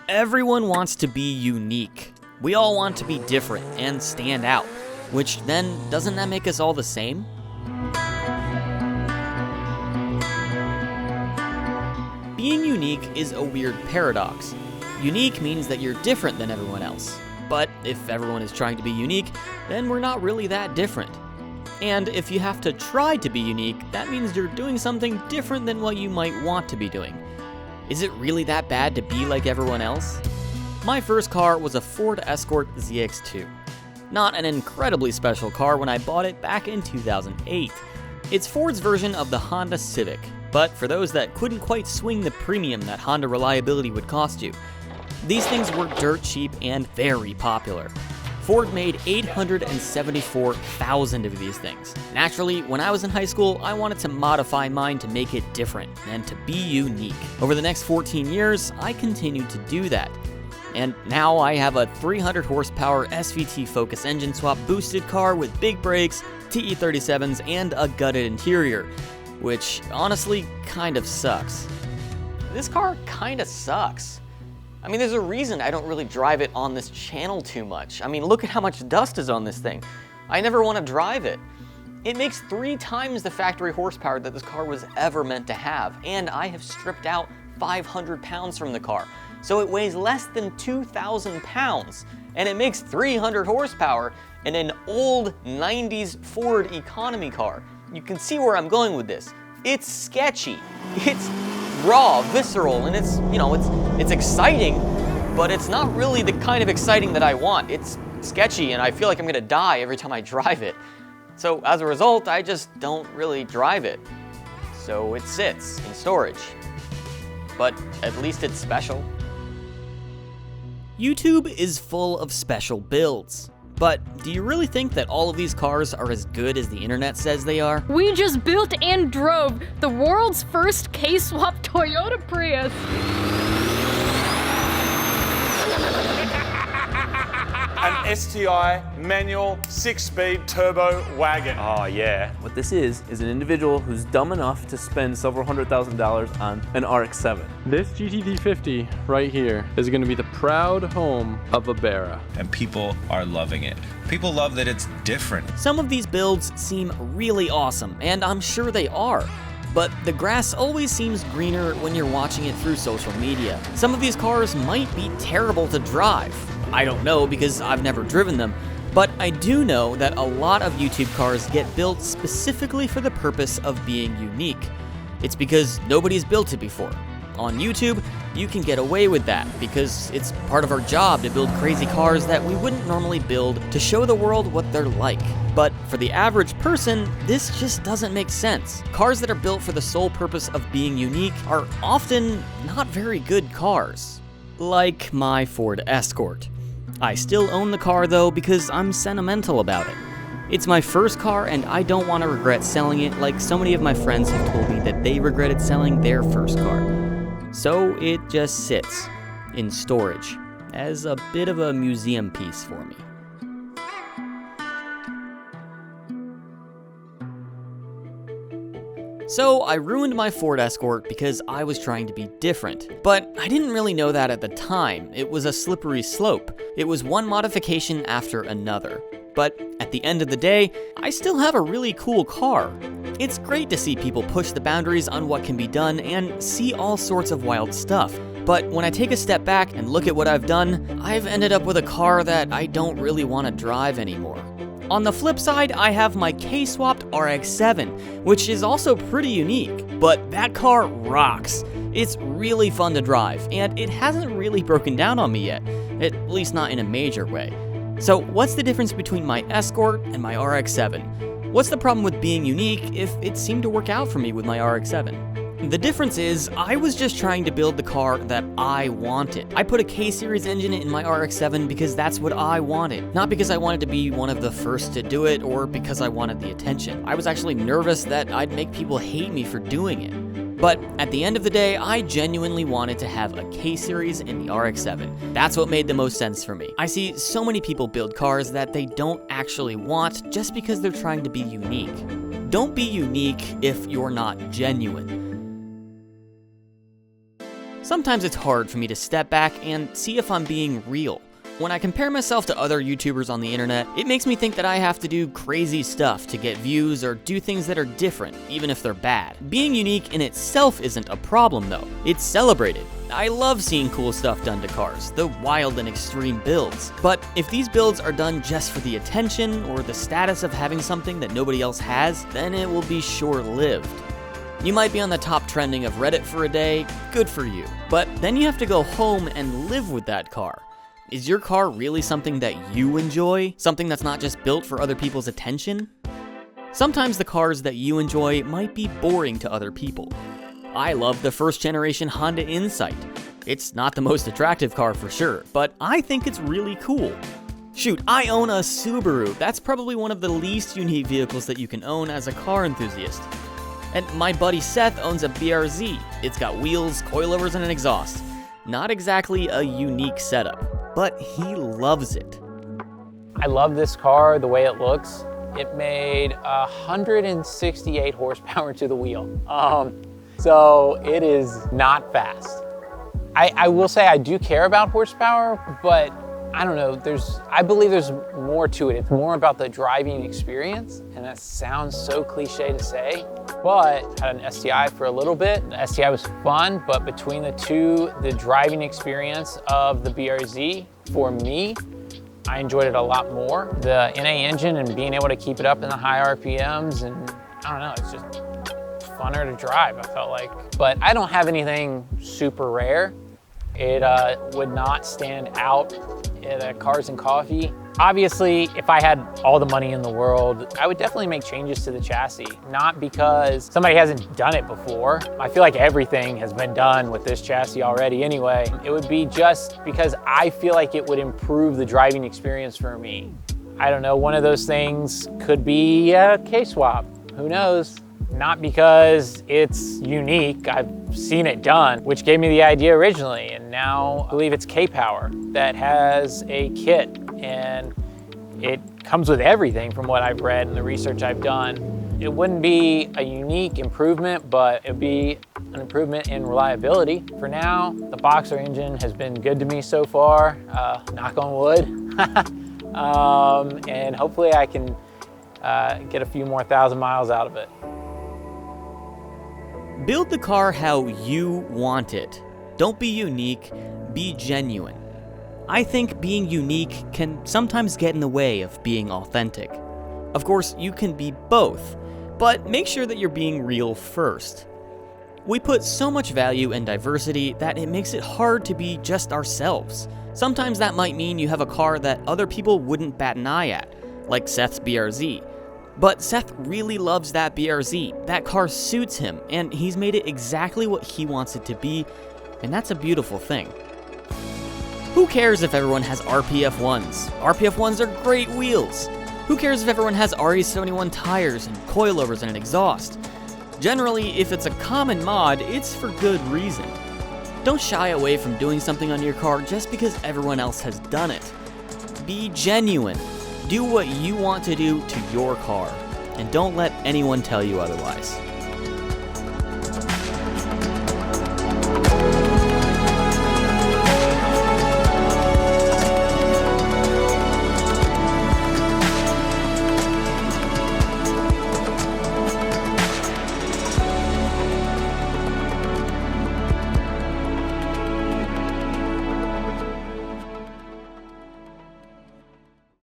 Everyone wants to be unique. We all want to be different and stand out, which then, doesn't that make us all the same? Being unique is a weird paradox. Unique means that you're different than everyone else. But if everyone is trying to be unique, then we're not really that different. And if you have to try to be unique, that means you're doing something different than what you might want to be doing. Is it really that bad to be like everyone else? My first car was a Ford Escort ZX2. Not an incredibly special car when I bought it back in 2008. It's Ford's version of the Honda Civic, but for those that couldn't quite swing the premium that Honda reliability would cost you. These things were dirt cheap and very popular. Ford made 874,000 of these things. Naturally, when I was in high school, I wanted to modify mine to make it different and to be unique. Over the next 14 years, I continued to do that. And now I have a 300 horsepower SVT Focus engine swap boosted car with big brakes, TE37s, and a gutted interior, which honestly kind of sucks. This car kind of sucks. I mean, there's a reason I don't really drive it on this channel too much. I mean, look at how much dust is on this thing. I never want to drive it. It makes 3 times the factory horsepower that this car was ever meant to have, and I have stripped out 500 pounds from the car. So it weighs less than 2,000 pounds, and it makes 300 horsepower in an old 90s Ford economy car. You can see where I'm going with this. It's sketchy. It's raw, visceral, and it's exciting, but it's not really the kind of exciting that I want. It's sketchy, and I feel like I'm gonna die every time I drive it. So as a result, I just don't really drive it. So it sits in storage. But at least it's special. YouTube is full of special builds. But do you really think that all of these cars are as good as the internet says they are? We just built and drove the world's first K-swap Toyota Prius. An STI manual 6-speed turbo wagon. Oh yeah. What this is an individual who's dumb enough to spend several $100,000 on an RX-7. This GTD50 right here is going to be the proud home of a Barra. And people are loving it. People love that it's different. Some of these builds seem really awesome, and I'm sure they are. But the grass always seems greener when you're watching it through social media. Some of these cars might be terrible to drive. I don't know because I've never driven them, but I do know that a lot of YouTube cars get built specifically for the purpose of being unique. It's because nobody's built it before. On YouTube, you can get away with that because it's part of our job to build crazy cars that we wouldn't normally build to show the world what they're like. But for the average person, this just doesn't make sense. Cars that are built for the sole purpose of being unique are often not very good cars. Like my Ford Escort. I still own the car though because I'm sentimental about it. It's my first car and I don't want to regret selling it like so many of my friends have told me that they regretted selling their first car. So it just sits in storage as a bit of a museum piece for me. So I ruined my Ford Escort because I was trying to be different. But I didn't really know that at the time. It was a slippery slope. It was one modification after another. But at the end of the day, I still have a really cool car. It's great to see people push the boundaries on what can be done and see all sorts of wild stuff. But when I take a step back and look at what I've done, I've ended up with a car that I don't really want to drive anymore. On the flip side, I have my K-swapped RX-7, which is also pretty unique, but that car rocks. It's really fun to drive, and it hasn't really broken down on me yet, at least not in a major way. So what's the difference between my Escort and my RX-7? What's the problem with being unique if it seemed to work out for me with my RX-7? The difference is, I was just trying to build the car that I wanted. I put a K-Series engine in my RX-7 because that's what I wanted. Not because I wanted to be one of the first to do it or because I wanted the attention. I was actually nervous that I'd make people hate me for doing it. But at the end of the day, I genuinely wanted to have a K-Series in the RX-7. That's what made the most sense for me. I see so many people build cars that they don't actually want just because they're trying to be unique. Don't be unique if you're not genuine. Sometimes it's hard for me to step back and see if I'm being real. When I compare myself to other YouTubers on the internet, it makes me think that I have to do crazy stuff to get views or do things that are different, even if they're bad. Being unique in itself isn't a problem though. It's celebrated. I love seeing cool stuff done to cars, the wild and extreme builds. But if these builds are done just for the attention or the status of having something that nobody else has, then it will be short-lived. You might be on the top trending of Reddit for a day, good for you. But then you have to go home and live with that car. Is your car really something that you enjoy? Something that's not just built for other people's attention? Sometimes the cars that you enjoy might be boring to other people. I love the first generation Honda Insight. It's not the most attractive car for sure, but I think it's really cool. Shoot, I own a Subaru. That's probably one of the least unique vehicles that you can own as a car enthusiast. And my buddy Seth owns a BRZ. It's got wheels, coilovers, and an exhaust. Not exactly a unique setup, but he loves it. I love this car, the way it looks. It made 168 horsepower to the wheel. So it is not fast. I will say I do care about horsepower, but I don't know, I believe there's more to it. It's more about the driving experience, and that sounds so cliche to say, but I had an STI for a little bit. The STI was fun, but between the two, the driving experience of the BRZ, for me, I enjoyed it a lot more. The NA engine and being able to keep it up in the high RPMs, and I don't know, it's just funner to drive, I felt like. But I don't have anything super rare. It would not stand out at Cars and Coffee. Obviously, if I had all the money in the world, I would definitely make changes to the chassis. Not because somebody hasn't done it before. I feel like everything has been done with this chassis already anyway. It would be just because I feel like it would improve the driving experience for me. I don't know, one of those things could be a K-swap. Who knows? Not because it's unique, I've seen it done, which gave me the idea originally, and now I believe it's K-Power that has a kit, and it comes with everything from what I've read and the research I've done. It wouldn't be a unique improvement, but it'd be an improvement in reliability. For now, the Boxer engine has been good to me so far, knock on wood, and hopefully I can get a few more thousand miles out of it. Build the car how you want it. Don't be unique, be genuine. I think being unique can sometimes get in the way of being authentic. Of course, you can be both, but make sure that you're being real first. We put so much value in diversity that it makes it hard to be just ourselves. Sometimes that might mean you have a car that other people wouldn't bat an eye at, like Seth's BRZ. But Seth really loves that BRZ. That car suits him, and he's made it exactly what he wants it to be, and that's a beautiful thing. Who cares if everyone has RPF1s? RPF1s are great wheels. Who cares if everyone has RE71 tires and coilovers and an exhaust? Generally, if it's a common mod, it's for good reason. Don't shy away from doing something on your car just because everyone else has done it. Be genuine. Do what you want to do to your car, and don't let anyone tell you otherwise.